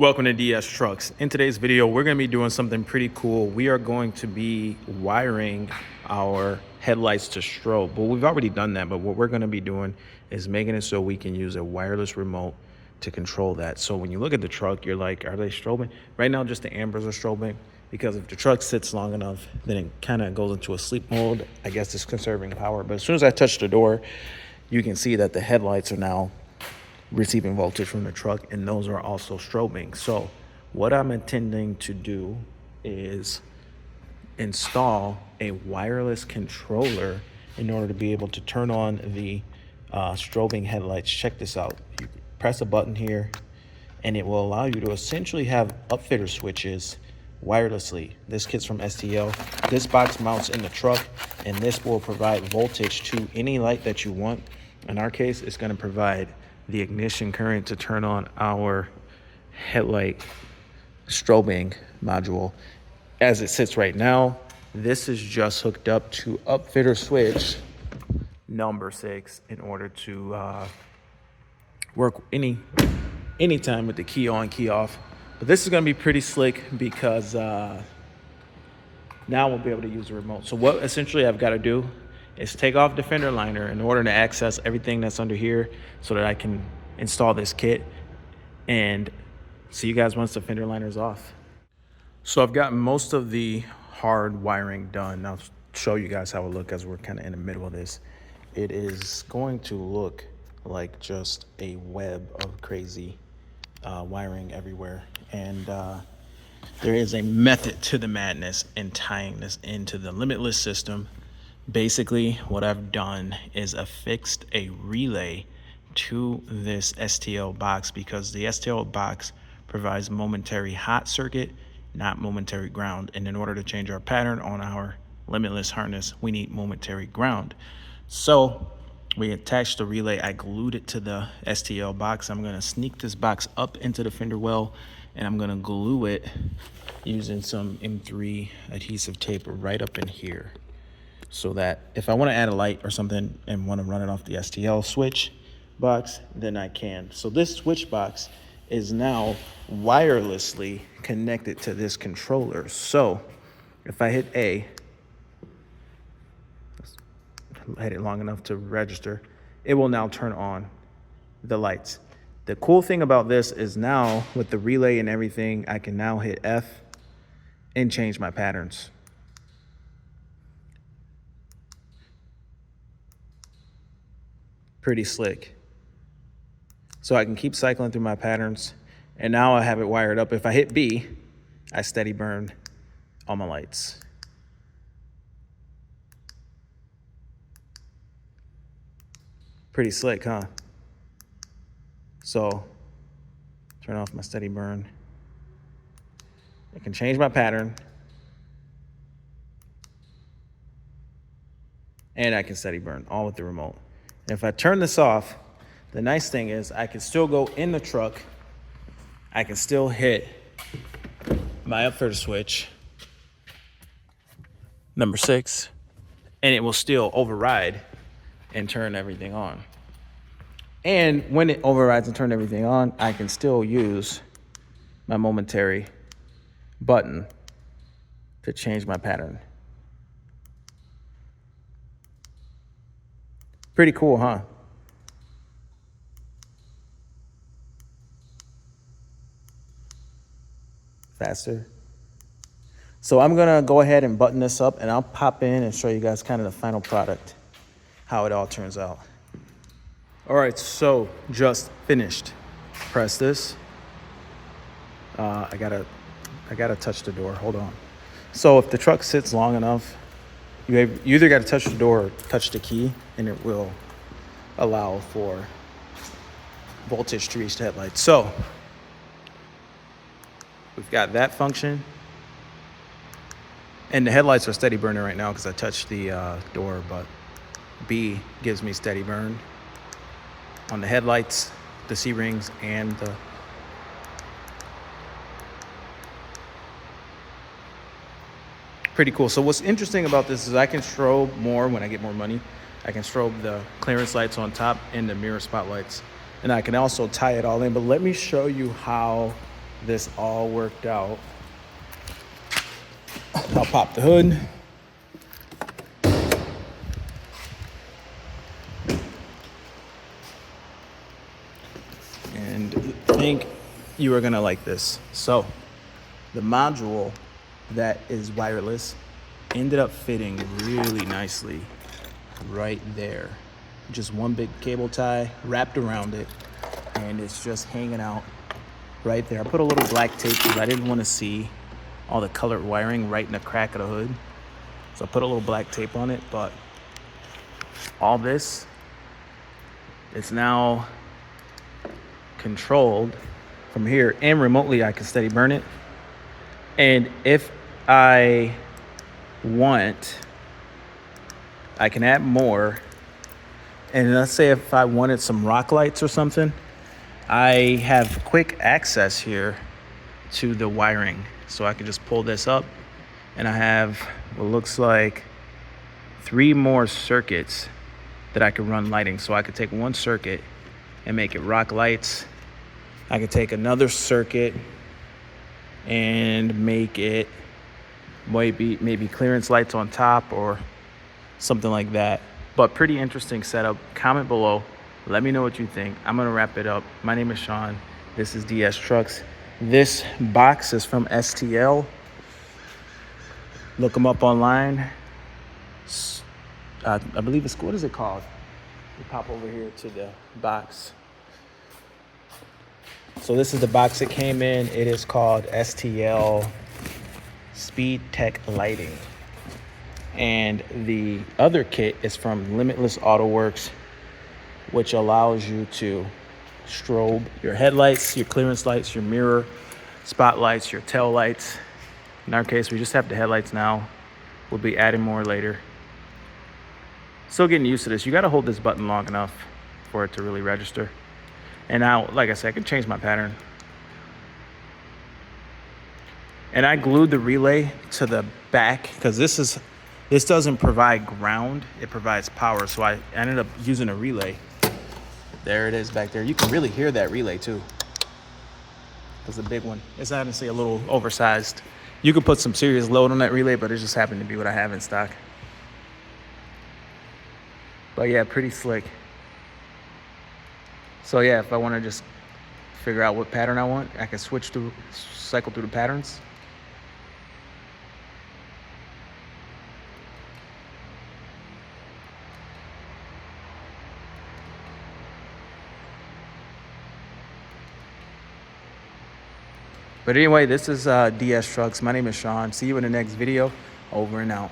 Welcome to DS Trucks. In today's video, we're going to be doing something pretty cool. We are going to be wiring our headlights to strobe. But we've already done that, but what we're going to be doing is making it so we can use a wireless remote to control that. So when you look at the truck, you're like, are they strobing? Right now, just the ambers are strobing, because if the truck sits long enough, then it kind of goes into a sleep mode. I guess it's conserving power. But as soon as I touch the door, you can see that the headlights are now receiving voltage from the truck, and those are also strobing. So what I'm intending to do is install a wireless controller in order to be able to turn on the strobing headlights. Check this out. You press a button here and it will allow you to essentially have upfitter switches wirelessly. This kit's from STL. This box mounts in the truck, and this will provide voltage to any light that you want. In our case, it's going to provide the ignition current to turn on our headlight strobing module. As it sits right now, this is just hooked up to upfitter switch number 6 in order to work anytime with the key on, key off. But this is going to be pretty slick because now we'll be able to use the remote. So what essentially I've got to do is take off the fender liner in order to access everything that's under here so that I can install this kit and see you guys once the fender liner is off. So I've got most of the hard wiring done. I'll show you guys how it looks as we're kind of in the middle of this. It is going to look like just a web of crazy wiring everywhere. And there is a method to the madness in tying this into the limitless system. Basically, what I've done is affixed a relay to this STL box, because the STL box provides momentary hot circuit, not momentary ground. And in order to change our pattern on our limitless harness, we need momentary ground. So we attached the relay. I glued it to the STL box. I'm going to sneak this box up into the fender well, and I'm going to glue it using some M3 adhesive tape right up in here, so that if I want to add a light or something and want to run it off the STL switch box, then I can. So this switch box is now wirelessly connected to this controller. So if I hit A, hit it long enough to register, it will now turn on the lights. The cool thing about this is now with the relay and everything, I can now hit F and change my patterns. Pretty slick. So I can keep cycling through my patterns, and now I have it wired up. If I hit B, I steady burn all my lights. Pretty slick, huh? So turn off my steady burn. I can change my pattern, and I can steady burn, all with the remote. And if I turn this off, the nice thing is I can still go in the truck. I can still hit my upfitter switch, number 6, and it will still override and turn everything on. And when it overrides and turns everything on, I can still use my momentary button to change my pattern. Pretty cool, huh? Faster. So I'm gonna go ahead and button this up, and I'll pop in and show you guys kind of the final product, how it all turns out. All right, so just finished. Press this. I gotta touch the door. Hold on. So if the truck sits long enough, you either got to touch the door or touch the key, and it will allow for voltage to reach the headlights. So we've got that function, and the headlights are steady burning right now because I touched the door, but B gives me steady burn on the headlights, the C-rings, and the pretty cool. So what's interesting about this is I can strobe more when I get more money. I can strobe the clearance lights on top and the mirror spotlights, and I can also tie it all in. But let me show you how this all worked out. I'll pop the hood. And I think you are gonna like this. So the module that is wireless ended up fitting really nicely right there. Just one big cable tie wrapped around it, and it's just hanging out right there. I put a little black tape because I didn't want to see all the colored wiring right in the crack of the hood. So I put a little black tape on it, but all this, it's now controlled from here, and remotely I can steady burn it. And if I want, I can add more. And let's say if I wanted some rock lights or something, I have quick access here to the wiring. So I can just pull this up, and I have what looks like 3 more circuits that I could run lighting. So I could take one circuit and make it rock lights. I could take another circuit and make it maybe clearance lights on top or something like that. But pretty interesting setup. Comment below. Let me know what you think. I'm gonna wrap it up. My name is Sean. This is DS Trucks. This box is from STL. Look them up online. I believe it's, what is it called? You pop over here to the box. So this is the box it came in. It is called STL Speed Tech Lighting. And the other kit is from Limitless Auto Works, which allows you to strobe your headlights, your clearance lights, your mirror spotlights, your tail lights. In our case, we just have the headlights now. We'll be adding more later. Still getting used to this. You got to hold this button long enough for it to really register. And now, like I said, I can change my pattern. And I glued the relay to the back because this doesn't provide ground, it provides power. So I ended up using a relay. There it is back there. You can really hear that relay too. It's a big one. It's honestly a little oversized. You could put some serious load on that relay, but it just happened to be what I have in stock. But yeah, pretty slick. So yeah, if I want to just figure out what pattern I want, I can cycle through the patterns. But anyway, this is DS Trucks. My name is Sean. See you in the next video. Over and out.